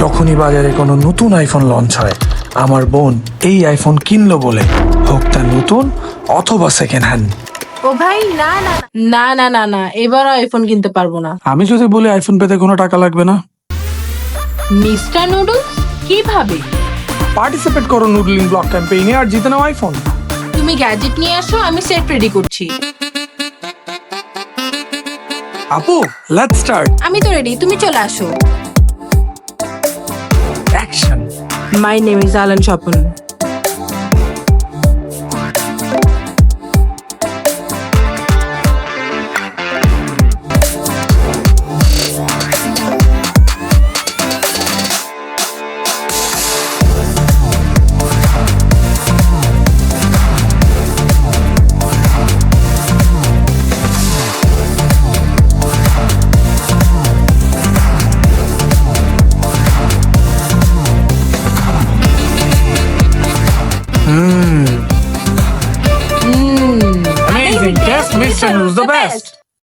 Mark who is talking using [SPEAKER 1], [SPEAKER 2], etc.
[SPEAKER 1] যখনই বাজারে কোনো নতুন আইফোন লঞ্চ হয়, আমার বোন এই আইফোন কিনলো বলে, হোক তা নতুন অথবা সেকেন্ড হ্যান্ড।
[SPEAKER 2] ও ভাই না না না না না না এবার আইফোন কিনতে পারবো না।
[SPEAKER 1] আমি যদি বলি আইফোন পেতে কোনো টাকা লাগবে না,
[SPEAKER 2] মিস্টার নুডলস কিভাবে?
[SPEAKER 1] পার্টিসিপেট করো নুডলিং ব্লক ক্যাম্পেইনে আর জিতে নাও আইফোন।
[SPEAKER 2] তুমি গ্যাজেট নিয়ে আসো, আমি সেট রেডি করছি।
[SPEAKER 1] আপু, লেটস স্টার্ট।
[SPEAKER 2] আমি তো রেডি, তুমি চলে আসো।
[SPEAKER 1] অ্যাকশন।
[SPEAKER 2] মাই নেম ইজ আলান Swapan.
[SPEAKER 1] Amazing. Yes, Mr. Who's the best?